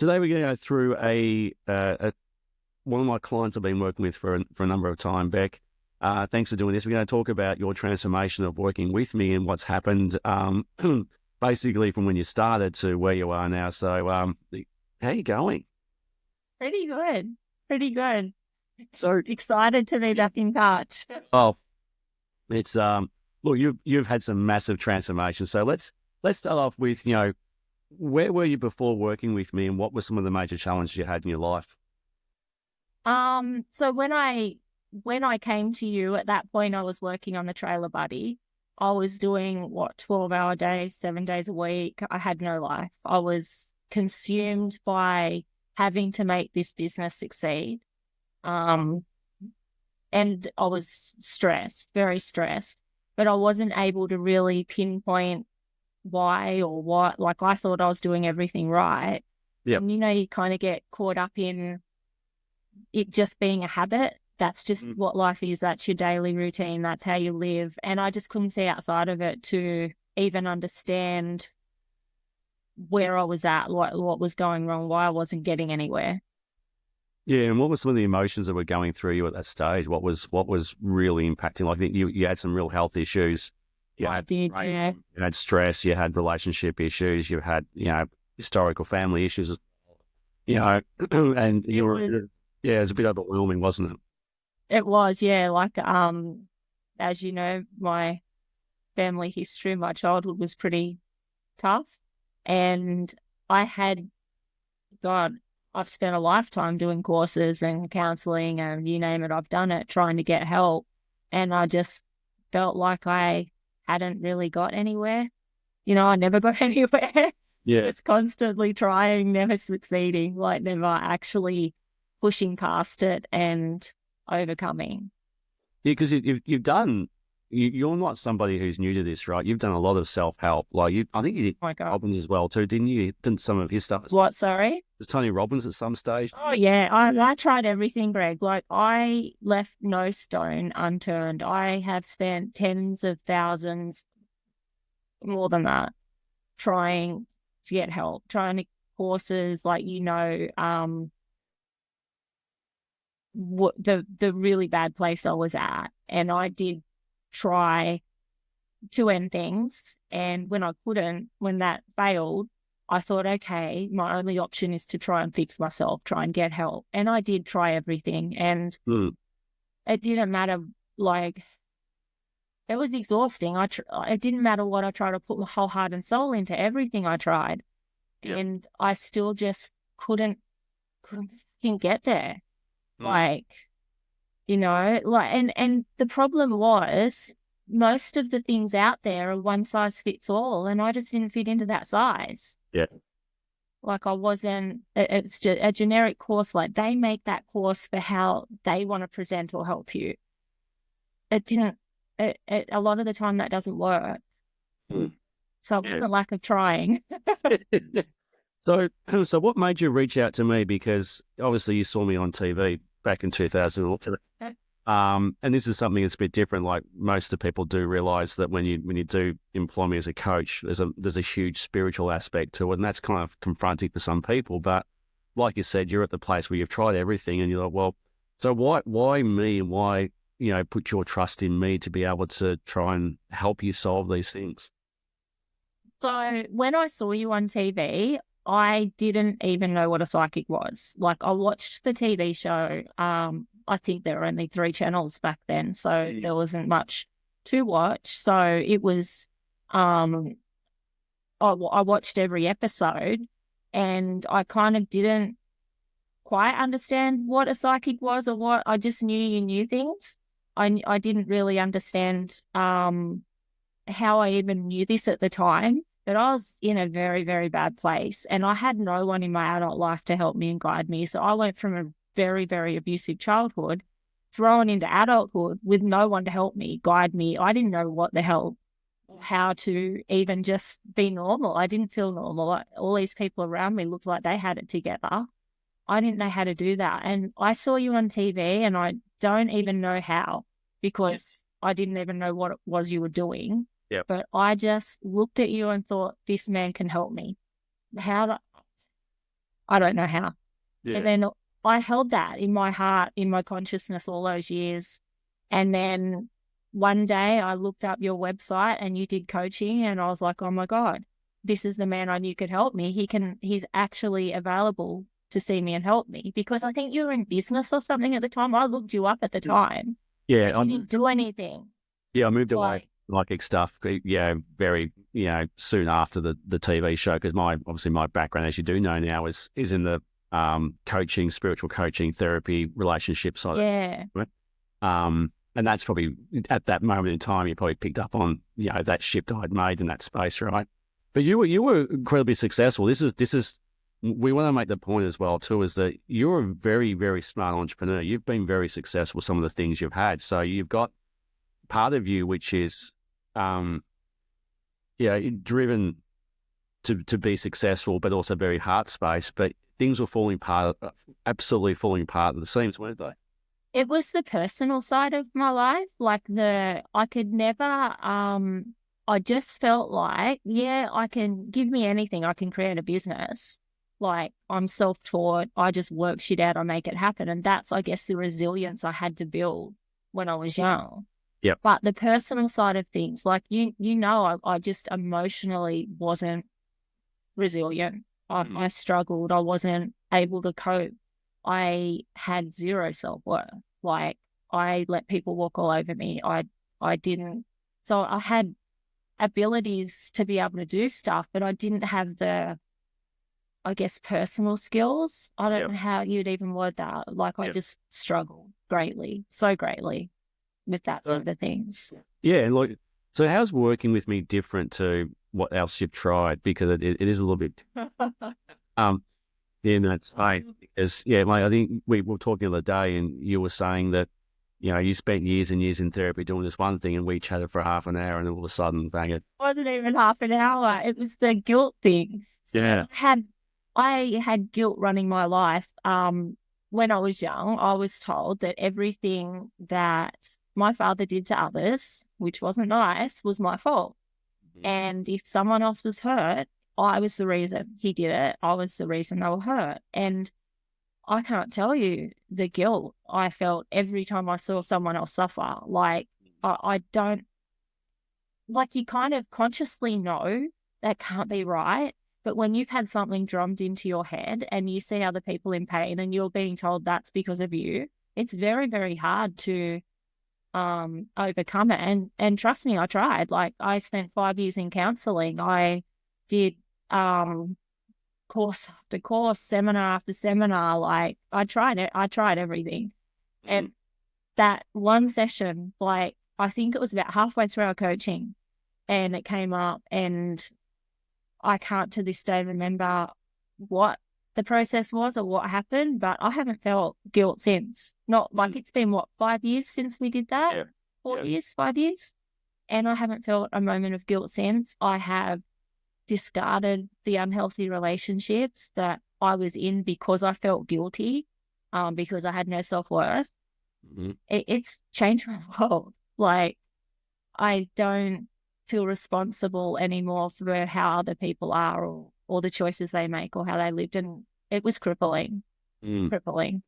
Today we're going to go through one of my clients I've been working with for a number of time, Beck. Thanks for doing this. We're going to talk about your transformation of working with me and what's happened, basically from when you started to where you are now. So, how are you going? Pretty good. Pretty good. So, Excited to be back in touch. oh, it's look, you've had some massive transformations. So let's start off with where were you before working with me, and what were some of the major challenges you had in your life? So when I came to you at that point, I was working on the trailer buddy. I was doing 12-hour days, 7 days a week. I had no life. I was consumed by having to make this business succeed. And I was stressed, very stressed, but I wasn't able to really pinpoint why or what. Like, I thought I was doing everything right. Yep. And you kind of get caught up in it just being a habit. That's just what life is. That's your daily routine. That's how you live. And I just couldn't see outside of it to even understand where I was at, what was going wrong, why I wasn't getting anywhere. Yeah, and what were some of the emotions that were going through you at that stage? What was really impacting? Like, I think you had some real health issues. I did, yeah. You had stress. You had relationship issues. You had historical family issues. And you were yeah, it was a bit overwhelming, wasn't it? It was, yeah. Like, as you know, my family history, my childhood was pretty tough. And I had, God, I've spent a lifetime doing courses and counseling and you name it, I've done it, trying to get help. And I just felt like I hadn't really got anywhere. I never got anywhere. Yeah. Just constantly trying, never succeeding, like never actually pushing past it and overcoming. Yeah, because you've done. You're not somebody who's new to this, right? You've done a lot of self-help. Like, I think you did Oh my God. Robbins as well too, didn't you? Didn't some of his stuff? What, sorry? Was Tony Robbins at some stage? Oh yeah, I tried everything, Greg. Like, I left no stone unturned. I have spent tens of thousands, more than that, trying to get help, trying to courses, like, what the really bad place I was at. And I did try to end things. And when I couldn't, when that failed, I thought, okay, my only option is to try and fix myself, try and get help. And I did try everything. And it didn't matter. Like, it was exhausting. It didn't matter what I tried to put my whole heart and soul into, everything I tried. Yep. And I still just couldn't get there. Like, and the problem was, most of the things out there are one size fits all, and I just didn't fit into that size. Yeah. Like, I wasn't, it's just a generic course. Like, they make that course for how they want to present or help you. It didn't, a lot of the time that doesn't work. So it was a lack of trying. So what made you reach out to me? Because obviously you saw me on TV back in 2011. And this is something that's a bit different. Like, most of the people do realize that when you do employ me as a coach, there's a huge spiritual aspect to it, and that's kind of confronting for some people. But like you said, you're at the place where you've tried everything, and you're like, well, so why me, and why put your trust in me to be able to try and help you solve these things? So when I saw you on TV, I didn't even know what a psychic was. Like, I watched the TV show. I think there were only 3 channels back then, so there wasn't much to watch. So it was, I watched every episode, and I kind of didn't quite understand what a psychic was or what. I just knew you knew things. I didn't really understand how I even knew this at the time. But I was in a very, very bad place, and I had no one in my adult life to help me and guide me. So I went from a very, very abusive childhood, thrown into adulthood with no one to help me, guide me. I didn't know what the hell, how to even just be normal. I didn't feel normal. All these people around me looked like they had it together. I didn't know how to do that. And I saw you on TV, and I don't even know how, because I didn't even know what it was you were doing. Yep. But I just looked at you and thought, this man can help me. I don't know how. Yeah. And then I held that in my heart, in my consciousness all those years. And then one day I looked up your website and you did coaching, and I was like, oh my God, this is the man I knew could help me. He's actually available to see me and help me, because I think you were in business or something at the time. I looked you up at the time. Yeah. You didn't do anything. Yeah, I moved away Like, like stuff, very, soon after the TV show, because obviously my background, as you do know now, is in the coaching, spiritual coaching, therapy, relationship side. yeah. And that's probably at that moment in time, you probably picked up on, that shift I'd made in that space, right? But you were incredibly successful. This is we want to make the point as well too, is that you're a very, very smart entrepreneur. You've been very successful with some of the things you've had. So you've got part of you which is driven to be successful, but also very heart space. But things were absolutely falling apart at the seams, weren't they? It was the personal side of my life. Like I could never, I just felt like, yeah, give me anything. I can create a business. Like, I'm self-taught. I just work shit out. I make it happen. And that's, I guess, the resilience I had to build when I was young. Yep. But the personal side of things, like, I just emotionally wasn't resilient. I struggled. I wasn't able to cope. I had zero self-worth. Like, I let people walk all over me. I didn't. So I had abilities to be able to do stuff, but I didn't have the, I guess, personal skills. I don't know how you'd even word that. Like, I just struggled greatly, so greatly with that sort of things. Yeah. And like, so how's working with me different to what else you've tried? Because it is a little bit, that's right. Because, mate, I think we were talking the other day and you were saying that, you spent years and years in therapy doing this one thing, and we chatted for half an hour, and all of a sudden, bang it. It wasn't even half an hour. It was the guilt thing. Yeah. I had guilt running my life. When I was young, I was told that everything that my father did to others, which wasn't nice, was my fault. And if someone else was hurt, I was the reason he did it. I was the reason they were hurt. And I can't tell you the guilt I felt every time I saw someone else suffer. Like, I don't, like, you kind of consciously know that can't be right. But when you've had something drummed into your head and you see other people in pain and you're being told that's because of you, it's very, very hard to overcome it. And trust me, I tried. Like, I spent 5 years in counseling. I did course after course, seminar after seminar. Like, I tried it. I tried everything. And that one session, like, I think it was about halfway through our coaching, and it came up, and I can't to this day remember what the process was or what happened, but I haven't felt guilt since. Not like, it's been 5 years since we did that? Yeah. 4 years, 5 years? And I haven't felt a moment of guilt since. I have discarded the unhealthy relationships that I was in because I felt guilty, because I had no self-worth. It's changed my world. Like, I don't feel responsible anymore for how other people are, or the choices they make, or how they lived. And it was crippling. Crippling.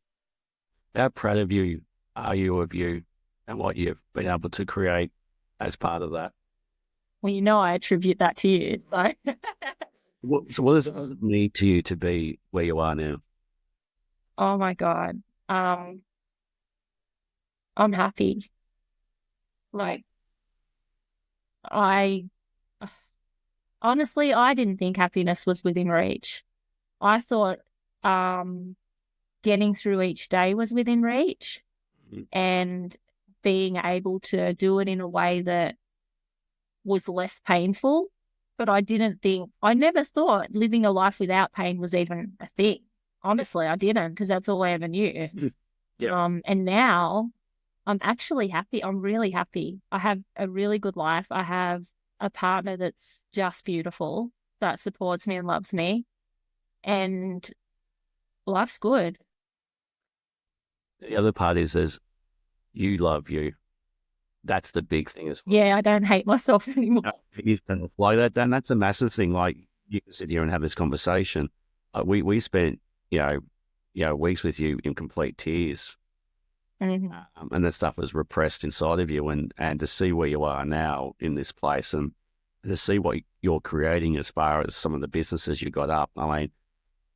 How proud of you are you of you and what you've been able to create as part of that? Well, I attribute that to you. So, So what does it mean to you to be where you are now? oh my God. I'm happy. Like, honestly, I didn't think happiness was within reach. I thought getting through each day was within reach, and being able to do it in a way that was less painful. But I never thought living a life without pain was even a thing. Honestly, I didn't, because that's all I ever knew. And now I'm actually happy. I'm really happy. I have a really good life. I have a partner that's just beautiful, that supports me and loves me. And life's good. The other part is you love you. That's the big thing as well. Yeah, I don't hate myself anymore. Like that, and that's a massive thing. Like, you can sit here and have this conversation. We spent weeks with you in complete tears. Mhm. And that stuff was repressed inside of you, and to see where you are now in this place, and to see what you're creating as far as some of the businesses you got up. I mean,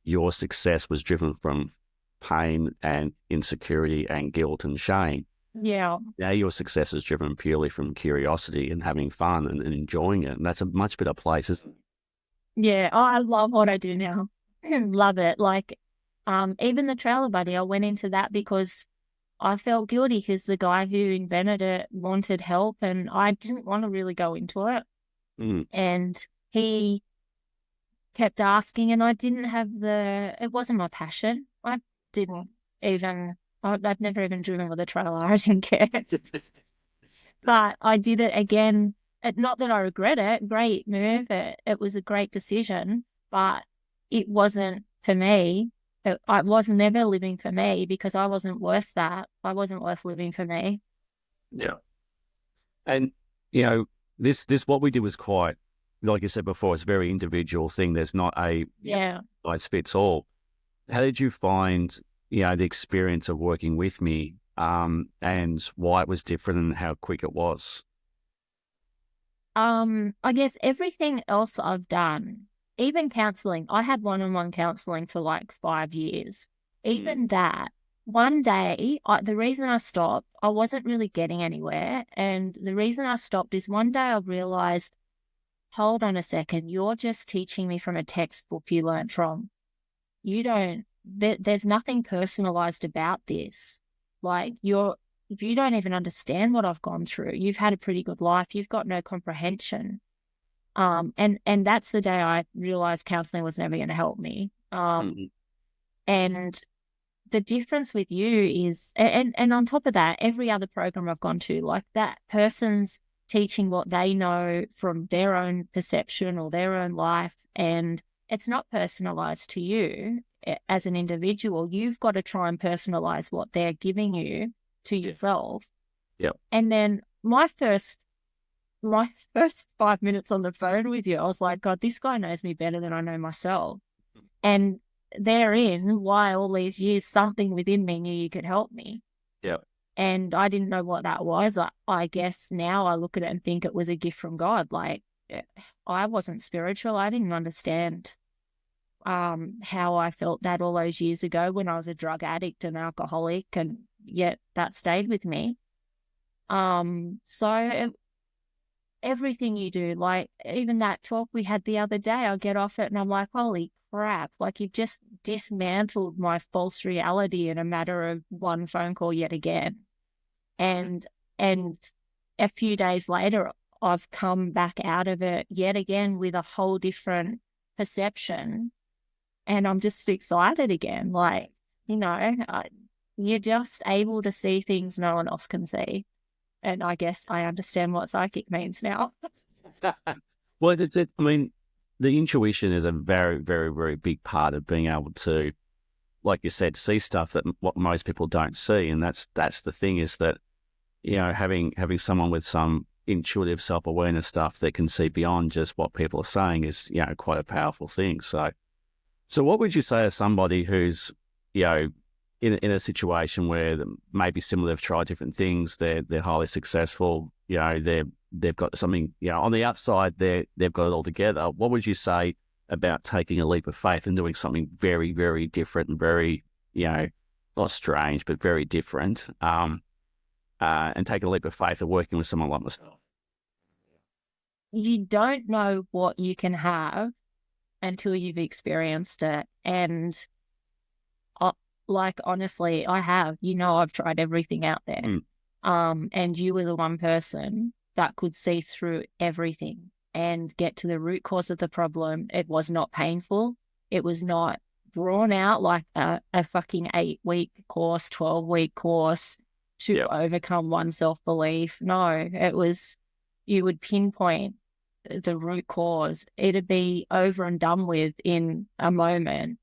your success was driven from pain and insecurity and guilt and shame. Yeah. Now your success is driven purely from curiosity and having fun and enjoying it. And that's a much better place, isn't it? Yeah. Oh, I love what I do now. Love it. Like, even the trailer buddy, I went into that because I felt guilty because the guy who invented it wanted help and I didn't want to really go into it. Mm. And he kept asking and I didn't have it wasn't my passion. I didn't even, I've never even driven with a trailer. I didn't care. But I did it again. Not that I regret it. Great move. It was a great decision, but it wasn't for me. I was never living for me because I wasn't worth that. I wasn't worth living for me. Yeah. And, this what we did was quite, like you said before, it's a very individual thing. There's not a Yeah. size fits all. How did you find, the experience of working with me, and why it was different and how quick it was? I guess everything else I've done, even counseling, I had one-on-one counseling for like 5 years. Even that, one day, the reason I stopped, I wasn't really getting anywhere. And the reason I stopped is one day I realized, hold on a second, you're just teaching me from a textbook you learned from. You don't, there's nothing personalized about this. Like you don't even understand what I've gone through. You've had a pretty good life. You've got no comprehension. And that's the day I realized counseling was never going to help me. Mhm. And the difference with you is, and on top of that, every other program I've gone to, like that person's teaching what they know from their own perception or their own life. And it's not personalized to you as an individual. You've got to try and personalize what they're giving you to yourself. Yep. And then my first 5 minutes on the phone with you, I was like, God, this guy knows me better than I know myself. And therein, why all these years, something within me knew you could help me. Yep. And I didn't know what that was. I guess now I look at it and think it was a gift from God. Like, I wasn't spiritual. I didn't understand how I felt that all those years ago when I was a drug addict and alcoholic, and yet that stayed with me. So everything you do, like even that talk we had the other day, I get off it and I'm like, holy crap, like you've just dismantled my false reality in a matter of one phone call yet again. And a few days later, I've come back out of it yet again with a whole different perception. And I'm just excited again. Like, you're just able to see things no one else can see. And I guess I understand what psychic means now. Well, it's it. I mean, the intuition is a very, very, very big part of being able to, like you said, see stuff that what most people don't see, and that's the thing is that having someone with some intuitive self-awareness stuff that can see beyond just what people are saying is quite a powerful thing. So what would you say to somebody who's in a situation where maybe similar, they've tried different things, they're highly successful, they've got something, on the outside they've got it all together. What would you say about taking a leap of faith and doing something very, very different and very, not strange, but very different, and take a leap of faith of working with someone like myself? You don't know what you can have until you've experienced it. And like, honestly, I have, I've tried everything out there. And you were the one person that could see through everything and get to the root cause of the problem. It was not painful. It was not drawn out like a fucking 8-week course, 12-week course to overcome one self-belief. No, it was, you would pinpoint the root cause. It'd be over and done with in a moment.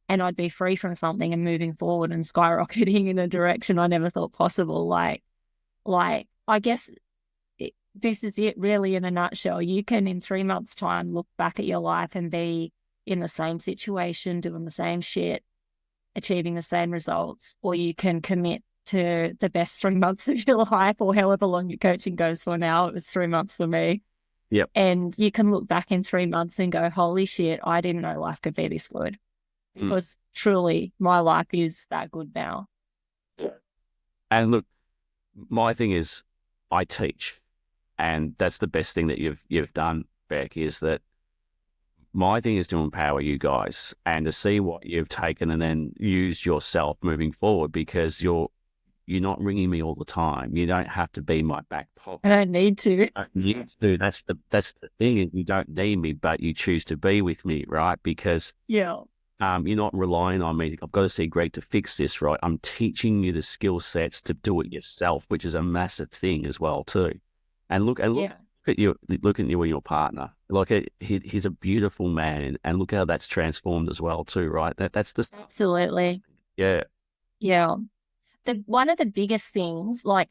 And I'd be free from something and moving forward and skyrocketing in a direction I never thought possible. Like I guess this is it really in a nutshell. You can, in 3 months' time, look back at your life and be in the same situation, doing the same shit, achieving the same results, or you can commit to the best 3 months of your life, or however long your coaching goes for now. It was 3 months for me. Yep. And you can look back in 3 months and go, holy shit, I didn't know life could be this good. Because truly my life is that good now. And look, my thing is I teach, and that's the best thing that you've done, Beck, is that my thing is to empower you guys and to see what you've taken and then use yourself moving forward, because you're not ringing me all the time. You don't have to be my back pocket. I don't need to. That's the thing. You don't need me, but you choose to be with me, right? Because Yeah. you're not relying on me. I've got to see Greg to fix this, right? I'm teaching you the skill sets to do it yourself, which is a massive thing as well too. And look at you and your partner. Like he's a beautiful man, and look how that's transformed as well too, right? That's the absolutely. Yeah. One of the biggest things, like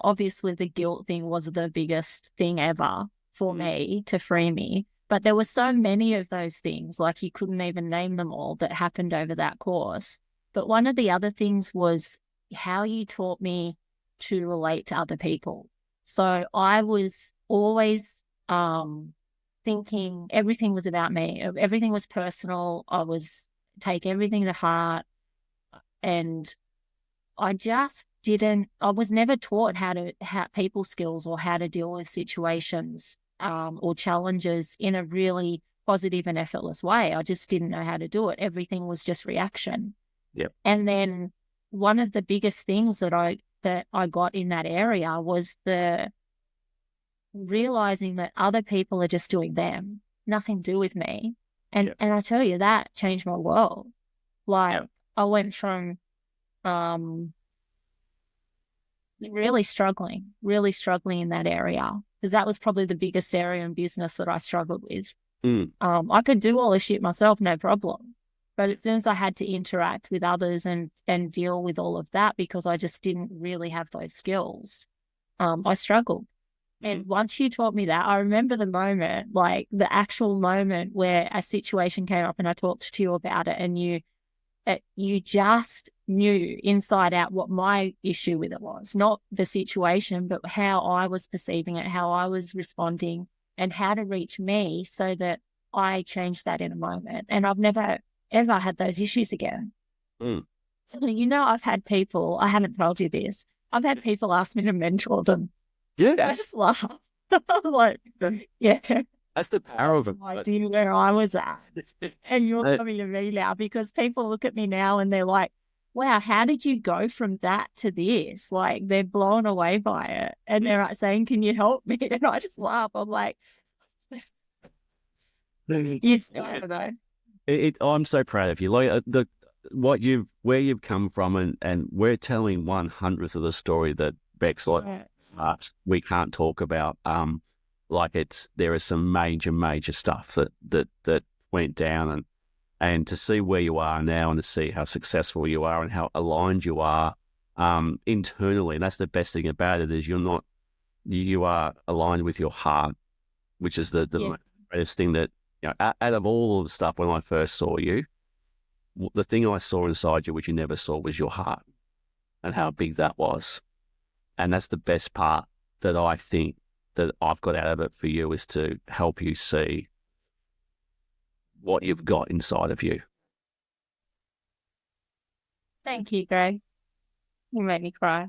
obviously the guilt thing was the biggest thing ever for me to free me. But there were so many of those things, like you couldn't even name them all, that happened over that course. But one of the other things was how you taught me to relate to other people. So I was always thinking everything was about me. Everything was personal. I was take everything to heart. And I just I was never taught how people skills or how to deal with situations or challenges in a really positive and effortless way. I just didn't know how to do it. Everything was just reaction. Yep. And then one of the biggest things that I got in that area was the realizing that other people are just doing them, nothing to do with me. And and I tell you, that changed my world. Like I went from really struggling in that area, because that was probably the biggest area in business that I struggled with. I could do all this shit myself, no problem. But as soon as I had to interact with others and deal with all of that, because I just didn't really have those skills, I struggled. And once you taught me that, I remember the moment, like the actual moment where a situation came up and I talked to you about it, and you just knew inside out what my issue with it was, not the situation, but how I was perceiving it, how I was responding, and how to reach me so that I changed that in a moment. And I've never, ever had those issues again. I've had people, I haven't told you this, I've had people ask me to mentor them. Yeah. I just laugh. Like, yeah. That's the power of it. I didn't know where I was at. And you're coming to me now, because people look at me now and they're like, wow, how did you go from that to this? Like, they're blown away by it. And they're like saying, can you help me? And I just laugh. I'm like, yes, I don't know. I'm so proud of you. Like where you've come from, and we're telling 1/100th of the story that Beck's like, we can't talk about. There is some major stuff that went down, and to see where you are now, and to see how successful you are and how aligned you are internally. And that's the best thing about it, is you are aligned with your heart, which is the greatest thing that, out of all of the stuff. When I first saw you, the thing I saw inside you, which you never saw, was your heart and how big that was. And that's the best part that I think that I've got out of it for you, is to help you see what you've got inside of you. Thank you, Greg. You made me cry.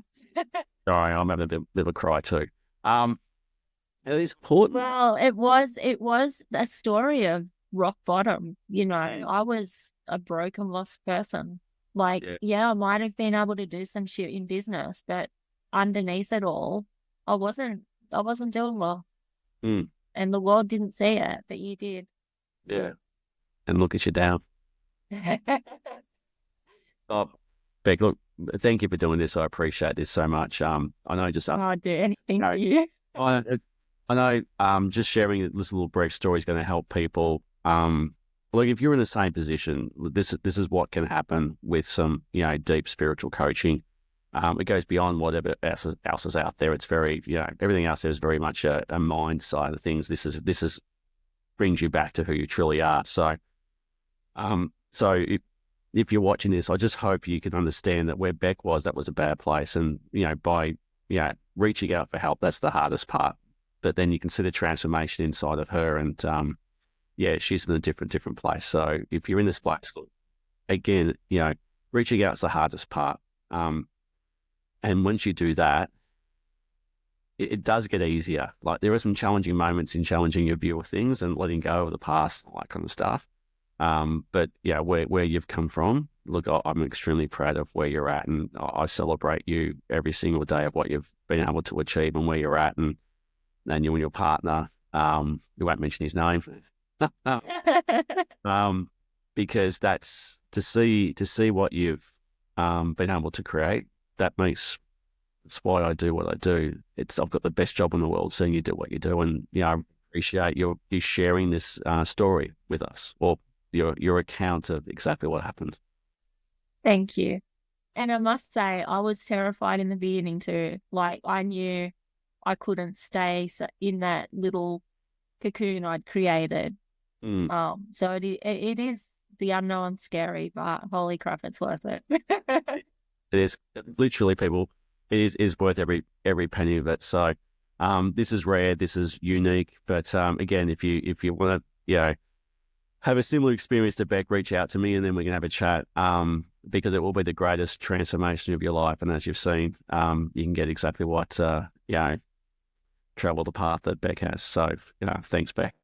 Sorry, I'm having a bit of a cry too. It is important. Well, it was a story of rock bottom. I was a broken, lost person. Like, I might have been able to do some shit in business, but underneath it all, I wasn't doing well. And the world didn't see it, but you did. Yeah. And look at you down. Oh, Beck, look, thank you for doing this. I appreciate this so much. I know just I'd do anything for you. I know just sharing this little brief story is going to help people. Look, if you're in the same position, this is what can happen with some, deep spiritual coaching. It goes beyond whatever else is out there. It's very, everything else there is very much a mind side of things. This is brings you back to who you truly are. So, if you're watching this, I just hope you can understand that where Beck was, that was a bad place. And, by, reaching out for help, that's the hardest part. But then you can see the transformation inside of her. And, she's in a different place. So if you're in this place, again, reaching out is the hardest part. And once you do that, it does get easier. Like there are some challenging moments in challenging your view of things and letting go of the past, all that kind of stuff. But where you've come from, look, I'm extremely proud of where you're at, and I celebrate you every single day of what you've been able to achieve and where you're at, and you and your partner. We won't mention his name, because that's to see what you've been able to create. That's why I do what I do. I've got the best job in the world seeing you do what you do, and I appreciate you sharing this story with us, or your account of exactly what happened. Thank you. And I must say, I was terrified in the beginning too. Like I knew I couldn't stay in that little cocoon I'd created. So it is the unknown scary, but holy crap, it's worth it. It is literally, people. It is worth every penny of it. So, this is rare. This is unique. But again, if you want to, have a similar experience to Beck, reach out to me, and then we can have a chat. Because it will be the greatest transformation of your life, and as you've seen, you can get exactly what travel the path that Beck has. So, thanks, Beck.